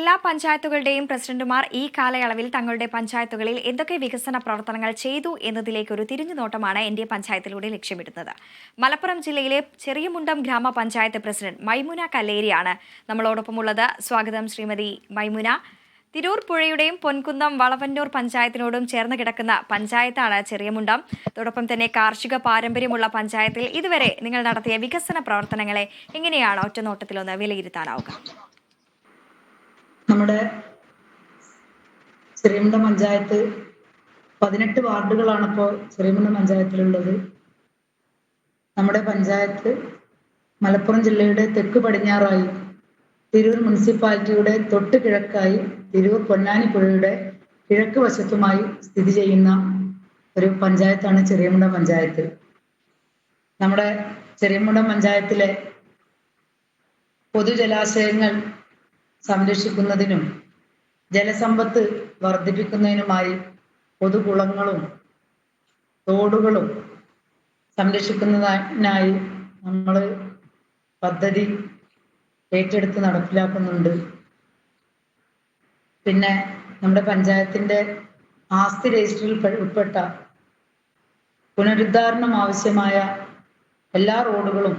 എല്ലാ പഞ്ചായത്തുകളുടെയും പ്രസിഡന്റുമാർ ഈ കാലയളവിൽ തങ്ങളുടെ പഞ്ചായത്തുകളിൽ എന്തൊക്കെ വികസന പ്രവർത്തനങ്ങൾ ചെയ്തു എന്നതിലേക്ക് ഒരു തിരിഞ്ഞുനോട്ടമാണ് എന്റെ പഞ്ചായത്തിലൂടെ ലക്ഷ്യമിടുന്നത്. മലപ്പുറം ജില്ലയിലെ ചെറിയമുണ്ടം ഗ്രാമപഞ്ചായത്ത് പ്രസിഡന്റ് മൈമുന കല്ലേരിയാണ് നമ്മളോടൊപ്പമുള്ളത്. സ്വാഗതം ശ്രീമതി മൈമുന. തിരൂർ പുഴയുടെയും പൊൻകുന്നം വളവന്നൂർ പഞ്ചായത്തിനോടും ചേർന്ന് കിടക്കുന്ന പഞ്ചായത്താണ് ചെറിയമുണ്ടം. അതോടൊപ്പം തന്നെ കാർഷിക പാരമ്പര്യമുള്ള പഞ്ചായത്തിൽ ഇതുവരെ നിങ്ങൾ നടത്തിയ വികസന പ്രവർത്തനങ്ങളെ എങ്ങനെയാണ് ഒറ്റനോട്ടത്തിലൊന്ന് വിലയിരുത്താനാവുക? നമ്മുടെ ചെറിയമുണ്ടം പഞ്ചായത്ത് 18 വാർഡുകളാണ് ഇപ്പോൾ ചെറിയമുണ്ടം പഞ്ചായത്തിലുള്ളത്. നമ്മുടെ പഞ്ചായത്ത് മലപ്പുറം ജില്ലയുടെ തെക്ക് പടിഞ്ഞാറായി തിരൂർ മുനിസിപ്പാലിറ്റിയുടെ തൊട്ട് കിഴക്കായി തിരൂർ പൊന്നാനി പുഴയുടെ കിഴക്ക് വശത്തുമായി സ്ഥിതി ചെയ്യുന്ന ഒരു പഞ്ചായത്താണ് ചെറിയമുണ്ടം പഞ്ചായത്ത്. നമ്മുടെ ചെറിയമുണ്ടം പഞ്ചായത്തിലെ പൊതുജലാശയങ്ങൾ സംരക്ഷിക്കുന്നതിനും ജലസമ്പത്ത് വർദ്ധിപ്പിക്കുന്നതിനുമായി പൊതുകുളങ്ങളും തോടുകളും സംരക്ഷിക്കുന്നതിനായി നമ്മൾ പദ്ധതി ഏറ്റെടുത്ത് നടപ്പിലാക്കുന്നുണ്ട്. പിന്നെ നമ്മുടെ പഞ്ചായത്തിന്റെ ആസ്തി രജിസ്റ്ററിൽ ഉൾപ്പെട്ട പുനരുദ്ധാരണം ആവശ്യമായ എല്ലാ റോഡുകളും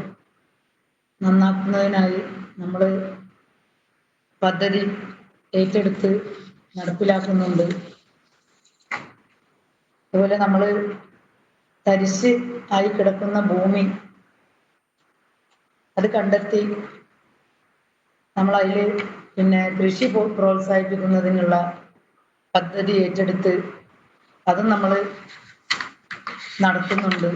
നന്നാക്കുന്നതിനായി നമ്മൾ പദ്ധതി ഏറ്റെടുത്ത് നടപ്പിലാക്കുന്നുണ്ട്. അതുപോലെ നമ്മൾ തരിശ് ആയി കിടക്കുന്ന ഭൂമി അത് കണ്ടെത്തി നമ്മൾ അതിൽ കൃഷി പ്രോത്സാഹിപ്പിക്കുന്നതിനുള്ള പദ്ധതി ഏറ്റെടുത്ത് അതും നമ്മൾ നടത്തുന്നുണ്ട്.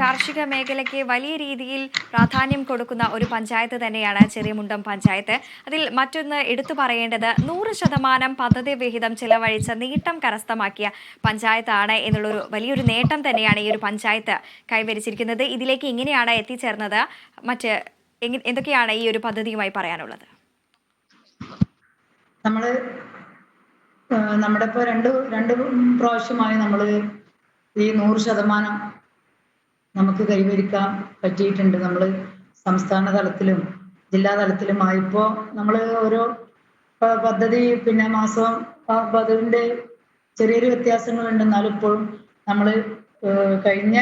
കാർഷിക മേഖലയ്ക്ക് വലിയ രീതിയിൽ പ്രാധാന്യം കൊടുക്കുന്ന ഒരു പഞ്ചായത്ത് തന്നെയാണ് ചെറിയമുണ്ടം പഞ്ചായത്ത്. അതിൽ മറ്റൊന്ന് എടുത്തു പറയേണ്ടത് 100% പദ്ധതി വിഹിതം ചെലവഴിച്ച് നേട്ടം കരസ്ഥമാക്കിയ പഞ്ചായത്താണ് എന്നുള്ളൊരു വലിയൊരു നേട്ടം തന്നെയാണ് ഈ ഒരു പഞ്ചായത്ത് കൈവരിച്ചിരിക്കുന്നത്. ഇതിലേക്ക് എങ്ങനെയാണ് എത്തിച്ചേർന്നത്? എന്തൊക്കെയാണ് ഈ ഒരു പദ്ധതിയുമായി പറയാനുള്ളത്? നമ്മുടെ ഇപ്പോൾ രണ്ട് പ്രാവശ്യമായി നമ്മൾ ഈ 100% നമുക്ക് കൈവരിക്കാൻ പറ്റിയിട്ടുണ്ട്. നമ്മൾ സംസ്ഥാന തലത്തിലും ജില്ലാ തലത്തിലുമായിപ്പോൾ നമ്മൾ ഓരോ പദ്ധതി മാസം പദ്ധതിൻ്റെ ചെറിയൊരു വ്യത്യാസങ്ങളുണ്ട്. എന്നാലും ഇപ്പോഴും നമ്മൾ കഴിഞ്ഞ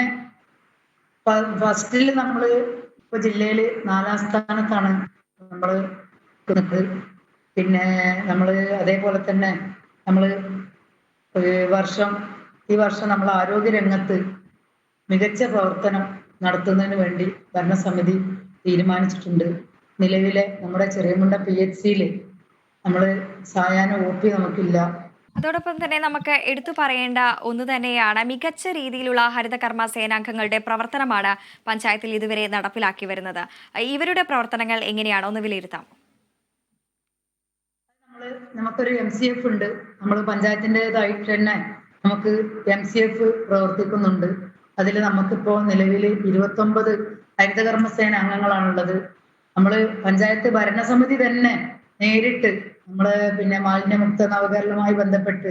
ഫസ്റ്റിൽ നമ്മൾ ഇപ്പോൾ ജില്ലയിൽ 4ാം സ്ഥാനത്താണ് നമ്മൾ നിൽക്കുന്നത്. പിന്നെ നമ്മൾ അതേപോലെ തന്നെ നമ്മൾ ഈ വർഷം നമ്മൾ ആരോഗ്യരംഗത്ത് മികച്ച പ്രവർത്തനം നടത്തുന്നതിന് വേണ്ടി ഭരണസമിതി തീരുമാനിച്ചിട്ടുണ്ട്. നിലവിലെ നമ്മുടെ ചെറിയമുണ്ടം PHCയിൽ നമ്മൾ സായാഹ്ന OP നമുക്കില്ല. അതോടൊപ്പം തന്നെ നമുക്ക് എടുത്തു പറയേണ്ട ഒന്ന് തന്നെയാണ് മികച്ച രീതിയിലുള്ള ഹരിതകർമ്മ സേനാംഗങ്ങളുടെ പ്രവർത്തനമാണ് പഞ്ചായത്തിൽ ഇതുവരെ നടപ്പിലാക്കി വരുന്നത്. ഇവരുടെ പ്രവർത്തനങ്ങൾ എങ്ങനെയാണ് ഒന്ന് വിലയിരുത്താം? നമുക്കൊരു MCF ഉണ്ട്. നമ്മൾ പഞ്ചായത്തിൻ്റെതായിട്ട് തന്നെ നമുക്ക് MCF പ്രവർത്തിക്കുന്നുണ്ട്. അതിൽ നമുക്കിപ്പോൾ നിലവിൽ 29 ഹരിതകർമ്മ സേന അംഗങ്ങളാണുള്ളത്. നമ്മൾ പഞ്ചായത്ത് ഭരണസമിതി തന്നെ നേരിട്ട് മാലിന്യമുക്ത നവകേരളവുമായി ബന്ധപ്പെട്ട്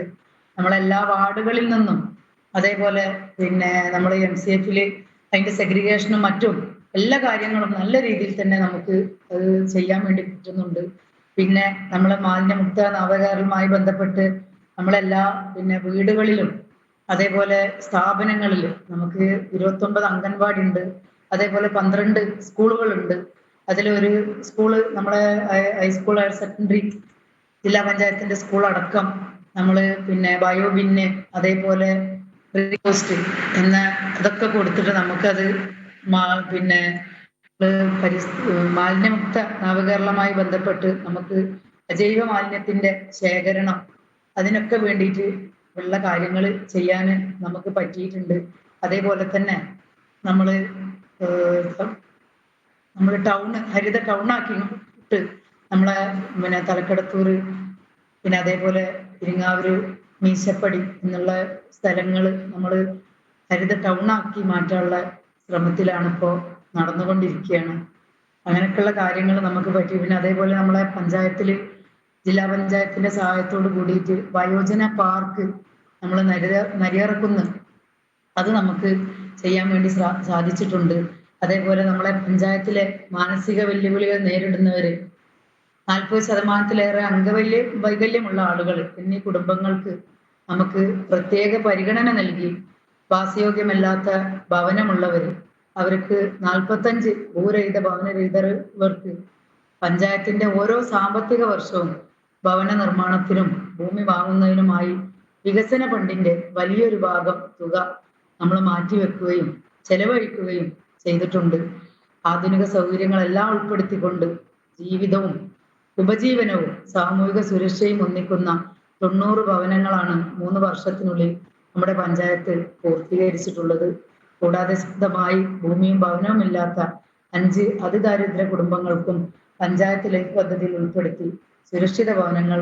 നമ്മളെല്ലാ വാർഡുകളിൽ നിന്നും അതേപോലെ നമ്മൾ MCFൽ അതിന്റെ സെഗ്രിഗേഷനും മറ്റും എല്ലാ കാര്യങ്ങളും നല്ല രീതിയിൽ തന്നെ നമുക്ക് അത് ചെയ്യാൻ വേണ്ടി പറ്റുന്നുണ്ട്. പിന്നെ നമ്മളെ മാലിന്യമുക്ത നവകേരളവുമായി ബന്ധപ്പെട്ട് നമ്മളെല്ലാ വീടുകളിലും അതേപോലെ സ്ഥാപനങ്ങളിൽ നമുക്ക് 29 അംഗൻവാടി ഉണ്ട്. അതേപോലെ 12 സ്കൂളുകളുണ്ട്. അതിലൊരു സ്കൂള് നമ്മുടെ ഹൈസ്കൂൾ ഹയർ സെക്കൻഡറി ജില്ലാ പഞ്ചായത്തിന്റെ സ്കൂൾ അടക്കം നമ്മൾ ബയോബിന്ന് അതേപോലെ പോസ്റ്റ് അതൊക്കെ കൊടുത്തിട്ട് നമുക്കത് മാലിന്യമുക്ത നവകേരളവുമായി ബന്ധപ്പെട്ട് നമുക്ക് അജൈവ മാലിന്യത്തിന്റെ ശേഖരണം അതിനൊക്കെ വേണ്ടിയിട്ട് ഉള്ള കാര്യങ്ങൾ ചെയ്യാൻ നമുക്ക് പറ്റിയിട്ടുണ്ട്. അതേപോലെ തന്നെ നമ്മൾ ഹരിത ടൗണാക്കിയിട്ട് നമ്മളെ തലക്കടത്തൂർ അതേപോലെ ഇരിങ്ങാവൂർ മീശപ്പടി എന്നുള്ള സ്ഥലങ്ങൾ നമ്മൾ ഹരിത ടൗണാക്കി മാറ്റാനുള്ള ശ്രമത്തിലാണ് ഇപ്പോൾ നടന്നുകൊണ്ടിരിക്കുകയാണ്. അങ്ങനെയൊക്കെയുള്ള കാര്യങ്ങൾ നമുക്ക് പറ്റി. അതേപോലെ നമ്മളെ പഞ്ചായത്തിൽ ജില്ലാ പഞ്ചായത്തിന്റെ സഹായത്തോട് കൂടിയിട്ട് വയോജന പാർക്ക് നമ്മൾ നരിയറക്കുന്ന് അത് നമുക്ക് ചെയ്യാൻ വേണ്ടി സാധിച്ചിട്ടുണ്ട്. അതേപോലെ നമ്മളെ പഞ്ചായത്തിലെ മാനസിക വെല്ലുവിളികൾ നേരിടുന്നവര് 40% വൈകല്യമുള്ള ആളുകൾ എന്നീ കുടുംബങ്ങൾക്ക് നമുക്ക് പ്രത്യേക പരിഗണന നൽകി വാസയോഗ്യമല്ലാത്ത ഭവനമുള്ളവർ അവർക്ക് 45 ഭൂരഹിത ഭവനരഹിതർക്ക് പഞ്ചായത്തിന്റെ ഓരോ സാമ്പത്തിക വർഷവും ഭവന നിർമ്മാണത്തിനും ഭൂമി വാങ്ങുന്നതിനുമായി വികസന ഫണ്ടിന്റെ വലിയൊരു ഭാഗം തുക നമ്മൾ മാറ്റിവെക്കുകയും ചെലവഴിക്കുകയും ചെയ്തിട്ടുണ്ട്. ആധുനിക സൗകര്യങ്ങളെല്ലാം ഉൾപ്പെടുത്തിക്കൊണ്ട് ജീവിതവും ഉപജീവനവും സാമൂഹിക സുരക്ഷയും ഒന്നിക്കുന്ന 90 ഭവനങ്ങളാണ് 3 വർഷത്തിനുള്ളിൽ നമ്മുടെ പഞ്ചായത്ത് പൂർത്തീകരിച്ചിട്ടുള്ളത്. കൂടാതെ സ്വന്തമായി ഭൂമിയും ഭവനവും ഇല്ലാത്ത 5 അതിദാരിദ്ര്യ കുടുംബങ്ങൾക്കും പഞ്ചായത്ത് ലൈഫ് പദ്ധതിയിൽ ഉൾപ്പെടുത്തി സുരക്ഷിത ഭവനങ്ങൾ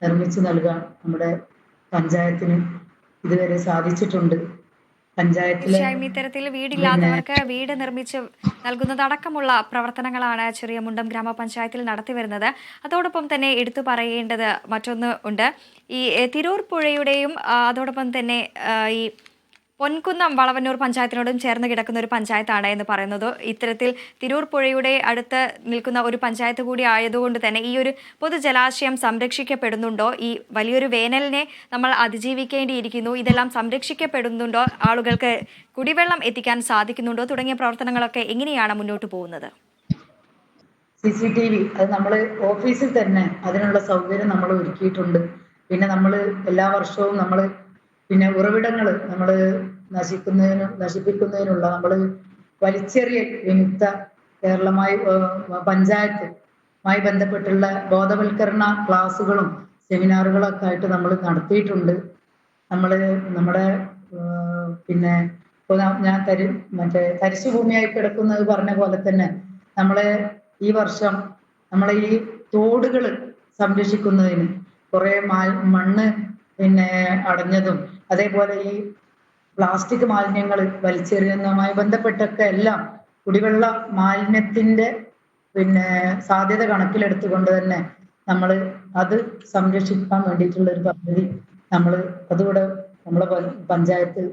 നിർമ്മിച്ചു നൽകാൻ നമ്മുടെ പഞ്ചായത്തിന് ഇതുവരെ സാധിച്ചിട്ടുണ്ട്. പഞ്ചായത്തിലെ തീർച്ചയായും ഇത്തരത്തിൽ വീടില്ലാത്തവർക്ക് വീട് നിർമ്മിച്ച് നൽകുന്നതടക്കമുള്ള പ്രവർത്തനങ്ങളാണ് ചെറിയമുണ്ടം ഗ്രാമപഞ്ചായത്തിൽ നടത്തിവരുന്നത്. അതോടൊപ്പം തന്നെ എടുത്തു പറയേണ്ടത് മറ്റൊന്ന് ഉണ്ട്. ഈ തിരൂർ പുഴയുടെയും അതോടൊപ്പം തന്നെ ഈ പൊൻകുന്നം വളവന്നൂർ പഞ്ചായത്തിനോടും ചേർന്ന് കിടക്കുന്ന ഒരു പഞ്ചായത്താണ് എന്ന് പറയുന്നത്. ഇത്തരത്തിൽ തിരൂർ പുഴയുടെ അടുത്ത് നിൽക്കുന്ന ഒരു പഞ്ചായത്ത് കൂടി ആയതുകൊണ്ട് തന്നെ ഈ ഒരു പൊതുജലാശയം സംരക്ഷിക്കപ്പെടുന്നുണ്ടോ? ഈ വലിയൊരു വേനലിനെ നമ്മൾ അതിജീവിക്കേണ്ടിയിരിക്കുന്നു. ഇതെല്ലാം സംരക്ഷിക്കപ്പെടുന്നുണ്ടോ? ആളുകൾക്ക് കുടിവെള്ളം എത്തിക്കാൻ സാധിക്കുന്നുണ്ടോ? തുടങ്ങിയ പ്രവർത്തനങ്ങളൊക്കെ എങ്ങനെയാണ് മുന്നോട്ട് പോകുന്നത്? CCTV അത് നമ്മൾ ഓഫീസിൽ തന്നെ അതിനുള്ള സൗകര്യം നമ്മൾ ഒരുക്കിയിട്ടുണ്ട്. പിന്നെ നമ്മൾ എല്ലാ വർഷവും നമ്മൾ പിന്നെ ഉറവിടങ്ങൾ നമ്മൾ നശിപ്പിക്കുന്നതിനുള്ള നമ്മൾ വലിച്ചെറിയൽ വിമുക്ത കേരളമായി പഞ്ചായത്തുമായി ബന്ധപ്പെട്ടുള്ള ബോധവൽക്കരണ ക്ലാസ്സുകളും സെമിനാറുകളൊക്കെ ആയിട്ട് നമ്മൾ നടത്തിയിട്ടുണ്ട്. നമ്മൾ നമ്മുടെ പിന്നെ ഞാൻ തരിശു ഭൂമിയായി കിടക്കുന്നത് പറഞ്ഞ പോലെ തന്നെ നമ്മളെ ഈ വർഷം നമ്മളെ ഈ തോടുകൾ സംരക്ഷിക്കുന്നതിന് കുറെ മണ്ണ് പിന്നെ അടഞ്ഞതും അതേപോലെ ഈ പ്ലാസ്റ്റിക് മാലിന്യങ്ങൾ വലിച്ചെറിയുന്നതുമായി ബന്ധപ്പെട്ടൊക്കെ എല്ലാം കുടിവെള്ള മാലിന്യത്തിന്റെ പിന്നെ സാധ്യത കണക്കിലെടുത്തുകൊണ്ട് തന്നെ നമ്മൾ അത് സംരക്ഷിക്കാൻ വേണ്ടിയിട്ടുള്ള ഒരു പദ്ധതി അതുകൂടെ നമ്മളെ പഞ്ചായത്ത്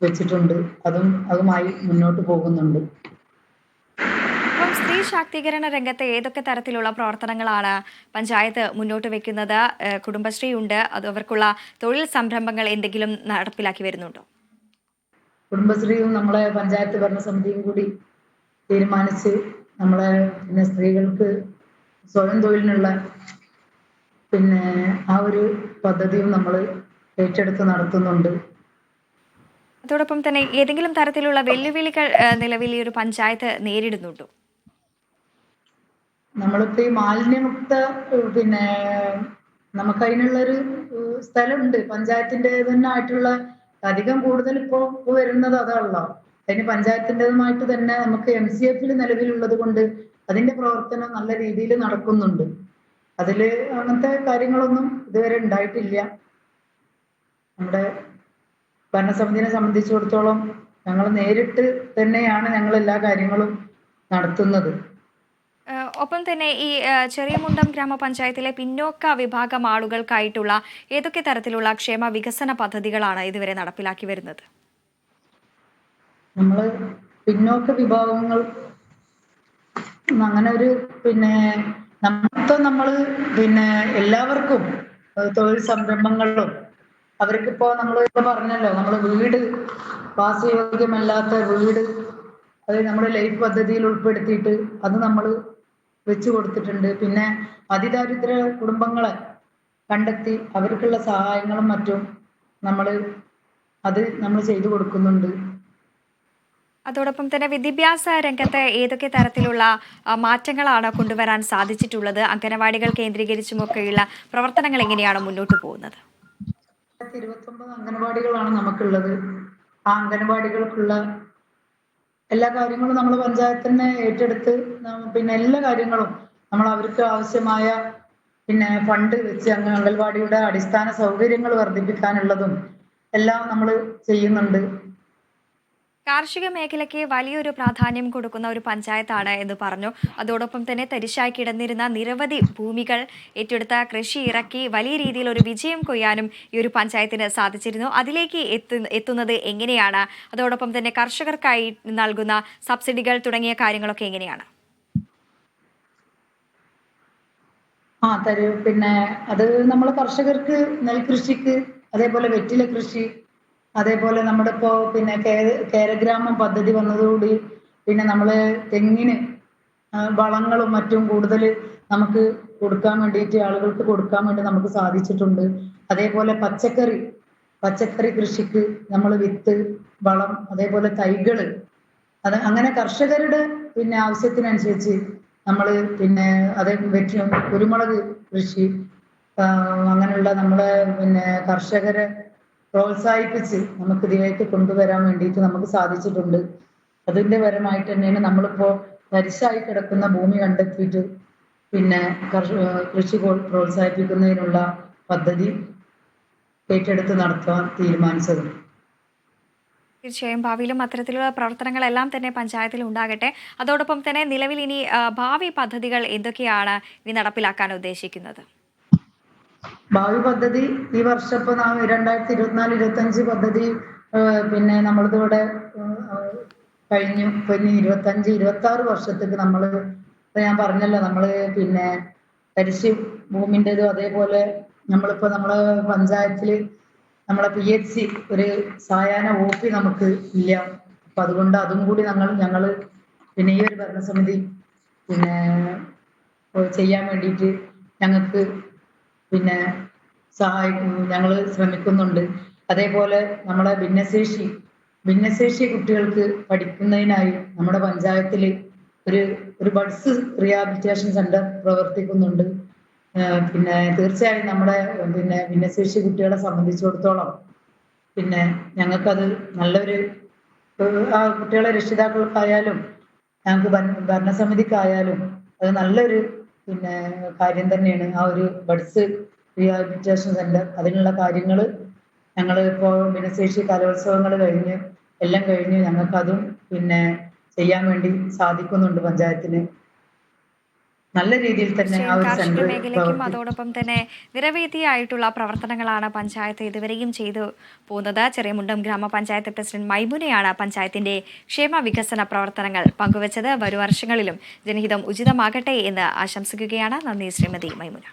വെച്ചിട്ടുണ്ട്. അതുമായി മുന്നോട്ട് പോകുന്നുണ്ട്. സ്ത്രീ ശാക്തീകരണ രംഗത്ത് ഏതൊക്കെ തരത്തിലുള്ള പ്രവർത്തനങ്ങളാണ് പഞ്ചായത്ത് മുന്നോട്ട് വെക്കുന്നത്? കുടുംബശ്രീ ഉണ്ട്, അത് അവർക്കുള്ള തൊഴിൽ സംരംഭങ്ങൾ എന്തെങ്കിലും നടപ്പിലാക്കി വരുന്നുണ്ടോ? കുടുംബശ്രീയും നമ്മളെ പഞ്ചായത്ത് ഭരണസമിതിയും കൂടി തീരുമാനിച്ച് നമ്മളെ പിന്നെ സ്ത്രീകൾക്ക് സ്വയം തൊഴിലിനുള്ള പിന്നെ ആ ഒരു പദ്ധതിയും നമ്മൾ ഏറ്റെടുത്ത് നടത്തുന്നുണ്ട്. അതോടൊപ്പം തന്നെ ഏതെങ്കിലും തരത്തിലുള്ള വെല്ലുവിളികൾ നിലവിൽ ഈ ഒരു പഞ്ചായത്ത് നേരിടുന്നുണ്ടോ? നമ്മളിപ്പോ ഈ മാലിന്യമുക്ത പിന്നെ നമുക്ക് അതിനുള്ളൊരു സ്ഥലമുണ്ട്. പഞ്ചായത്തിന്റെ തന്നെ ആയിട്ടുള്ള അധികം കൂടുതൽ ഇപ്പോ വരുന്നത് അതാണല്ലോ. അതിന് പഞ്ചായത്തിൻ്റെതുമായിട്ട് തന്നെ നമുക്ക് MCF നിലവിലുള്ളത് കൊണ്ട് അതിന്റെ പ്രവർത്തനം നല്ല രീതിയിൽ നടക്കുന്നുണ്ട്. അതില് അങ്ങനത്തെ കാര്യങ്ങളൊന്നും ഇതുവരെ ഉണ്ടായിട്ടില്ല. നമ്മുടെ ഭരണസമിതിനെ സംബന്ധിച്ചിടത്തോളം ഞങ്ങൾ നേരിട്ട് തന്നെയാണ് ഞങ്ങൾ എല്ലാ കാര്യങ്ങളും നടത്തുന്നത്. ഒപ്പം തന്നെ ഈ ചെറിയമുണ്ടം ഗ്രാമപഞ്ചായത്തിലെ പിന്നോക്ക വിഭാഗം ആളുകൾക്കായിട്ടുള്ള ഏതൊക്കെ തരത്തിലുള്ള ക്ഷേമ വികസന പദ്ധതികളാണ് ഇതുവരെ നടപ്പിലാക്കി വരുന്നത്? നമ്മൾ പിന്നോക്ക വിഭാഗങ്ങൾ അങ്ങനെ ഒരു പിന്നെ നമ്മൾ പിന്നെ എല്ലാവർക്കും തൊഴിൽ സംരംഭങ്ങളിലും അവർക്കിപ്പോ നമ്മൾ ഇപ്പൊ പറഞ്ഞല്ലോ, നമ്മൾ വീട് വാസയോഗ്യമല്ലാത്ത വീട് അത് നമ്മുടെ ലൈഫ് പദ്ധതിയിൽ ഉൾപ്പെടുത്തിയിട്ട് അത് നമ്മൾ വെച്ചു കൊടുത്തിട്ടുണ്ട്. പിന്നെ അതിദാരിദ്ര്യ കുടുംബങ്ങളെ കണ്ടെത്തി അവർക്കുള്ള സഹായങ്ങളും മറ്റും നമ്മൾ ചെയ്തു കൊടുക്കുന്നുണ്ട്. അതോടൊപ്പം തന്നെ വിദ്യാഭ്യാസ രംഗത്ത് ഏതൊക്കെ തരത്തിലുള്ള മാറ്റങ്ങളാണ് കൊണ്ടുവരാൻ സാധിച്ചിട്ടുള്ളത്? അംഗനവാടികൾ കേന്ദ്രീകരിച്ചുമൊക്കെയുള്ള പ്രവർത്തനങ്ങൾ എങ്ങനെയാണ് മുന്നോട്ട് പോകുന്നത്? 29 അംഗനവാടികളാണ് നമുക്കുള്ളത്. ആ അംഗനവാടികൾക്കുള്ള എല്ലാ കാര്യങ്ങളും നമ്മൾ പഞ്ചായത്ത് തന്നെ ഏറ്റെടുത്ത് പിന്നെ എല്ലാ കാര്യങ്ങളും നമ്മൾ അവർക്ക് ആവശ്യമായ പിന്നെ ഫണ്ട് വെച്ച് അംഗൻവാടിയുടെ അടിസ്ഥാന സൗകര്യങ്ങൾ വർദ്ധിപ്പിക്കാനുള്ളതും എല്ലാം നമ്മൾ ചെയ്യുന്നുണ്ട്. കാർഷിക മേഖലയ്ക്ക് വലിയൊരു പ്രാധാന്യം കൊടുക്കുന്ന ഒരു പഞ്ചായത്താണ് എന്ന് പറഞ്ഞു. അതോടൊപ്പം തന്നെ തരിശായി കിടന്നിരുന്ന നിരവധി ഭൂമികൾ ഏറ്റെടുത്ത കൃഷി ഇറക്കി വലിയ രീതിയിൽ ഒരു വിജയം കൊയ്യാനും ഈ ഒരു പഞ്ചായത്തിന് സാധിച്ചിരുന്നു. അതിലേക്ക് എത്തുന്നത് എങ്ങനെയാണ്? അതോടൊപ്പം തന്നെ കർഷകർക്കായി നൽകുന്ന സബ്സിഡികൾ തുടങ്ങിയ കാര്യങ്ങളൊക്കെ എങ്ങനെയാണ്? പിന്നെ അത് നമ്മൾ കർഷകർക്ക് നെൽകൃഷിക്ക്, അതേപോലെ വെറ്റില കൃഷി, അതേപോലെ നമ്മുടെ ഇപ്പോ പിന്നെ കേരഗ്രാമം പദ്ധതി വന്നതോടുകൂടി പിന്നെ നമ്മള് തെങ്ങിന് വളങ്ങളും മറ്റും കൂടുതൽ നമുക്ക് കൊടുക്കാൻ വേണ്ടിയിട്ട്, ആളുകൾക്ക് കൊടുക്കാൻ വേണ്ടി നമുക്ക് സാധിച്ചിട്ടുണ്ട്. അതേപോലെ പച്ചക്കറി കൃഷിക്ക് നമ്മൾ വിത്ത്, വളം, അതേപോലെ തൈകള്, അങ്ങനെ കർഷകരുടെ പിന്നെ ആവശ്യത്തിനനുസരിച്ച് നമ്മള് പിന്നെ അതേ കുരുമുളക് കൃഷി, അങ്ങനെയുള്ള നമ്മളെ പിന്നെ കർഷകരെ പ്രോത്സാഹിപ്പിച്ച് നമുക്ക് ഇതിലേക്ക് കൊണ്ടുവരാൻ വേണ്ടിയിട്ട് നമുക്ക് സാധിച്ചിട്ടുണ്ട്. അതിന്റെ പരമായിട്ട് തന്നെയാണ് നമ്മളിപ്പോ തരിശായി കിടക്കുന്ന ഭൂമി കണ്ടെത്തിയിട്ട് പിന്നെ കൃഷി പ്രോത്സാഹിപ്പിക്കുന്നതിനുള്ള പദ്ധതി ഏറ്റെടുത്ത് നടത്താൻ തീരുമാനിച്ചത്. തീർച്ചയായും ഭാവിയിലും അത്തരത്തിലുള്ള പ്രവർത്തനങ്ങളെല്ലാം തന്നെ പഞ്ചായത്തിൽ ഉണ്ടാകട്ടെ. അതോടൊപ്പം തന്നെ നിലവിൽ ഇനി ഭാവി പദ്ധതികൾ എന്തൊക്കെയാണ് ഇനി നടപ്പിലാക്കാൻ ഉദ്ദേശിക്കുന്നത്? ഭാവി പദ്ധതി ഈ വർഷം ഇപ്പൊ 2024-25 പദ്ധതി പിന്നെ നമ്മളിതിവിടെ കഴിഞ്ഞു. ഇപ്പൊ ഇനി 25-26 വർഷത്തേക്ക് നമ്മള് ഇപ്പൊ ഞാൻ പറഞ്ഞല്ലോ, നമ്മള് പിന്നെ തരിശ് ഭൂമിൻ്റെതും അതേപോലെ നമ്മളിപ്പോ നമ്മളെ പഞ്ചായത്തില് നമ്മളെ PHC ഒരു സായാഹ്ന OP നമുക്ക് ഇല്ല. അപ്പൊ അതുകൊണ്ട് അതും കൂടി ഞങ്ങള് പിന്നെ ഈ ഒരു ഭരണസമിതി പിന്നെ ചെയ്യാൻ വേണ്ടിയിട്ട് ഞങ്ങൾക്ക് പിന്നെ ഞങ്ങൾ ശ്രമിക്കുന്നുണ്ട്. അതേപോലെ നമ്മളെ ഭിന്നശേഷി കുട്ടികൾക്ക് പഠിക്കുന്നതിനായി നമ്മുടെ പഞ്ചായത്തിൽ ഒരു ബഡ്സ് റീഹാബിലിറ്റേഷൻ സെന്റർ പ്രവർത്തിക്കുന്നുണ്ട്. പിന്നെ തീർച്ചയായും നമ്മുടെ പിന്നെ ഭിന്നശേഷി കുട്ടികളെ സംബന്ധിച്ചിടത്തോളം പിന്നെ ഞങ്ങൾക്കത് നല്ലൊരു ആ കുട്ടികളെ രക്ഷിതാക്കൾക്കായാലും ഞങ്ങൾക്ക് ഭരണസമിതിക്കായാലും അത് നല്ലൊരു പിന്നെ കാര്യം തന്നെയാണ്. ആ ഒരു ബഡ്സ് റീഹാബിലിറ്റേഷൻ സെന്റർ, അതിനുള്ള കാര്യങ്ങൾ ഞങ്ങൾ ഇപ്പോൾ ഭിന്നശേഷി കലോത്സവങ്ങൾ എല്ലാം കഴിഞ്ഞ് ഞങ്ങൾക്കതും പിന്നെ ചെയ്യാൻ വേണ്ടി സാധിക്കുന്നുണ്ട്. പഞ്ചായത്തിന് നല്ല രീതിയിൽ തന്നെ ആ തീർച്ചയായും ഒരു കാർഷിക സെന്റർ മേഖലയ്ക്കും അതോടൊപ്പം തന്നെ നിരവധിയായിട്ടുള്ള പ്രവർത്തനങ്ങളാണ് പഞ്ചായത്ത് ഇതുവരെയും ചെയ്തു പോകുന്നത്. ചെറിയമുണ്ടം ഗ്രാമപഞ്ചായത്ത് പ്രസിഡന്റ് മൈമുനയാണ് പഞ്ചായത്തിന്റെ ക്ഷേമ വികസന പ്രവർത്തനങ്ങൾ പങ്കുവച്ചത്. വരും വർഷങ്ങളിലും ജനഹിതം ഉചിതമാകട്ടെ എന്ന് ആശംസിക്കുകയാണ്. നന്ദി ശ്രീമതി മൈമുന.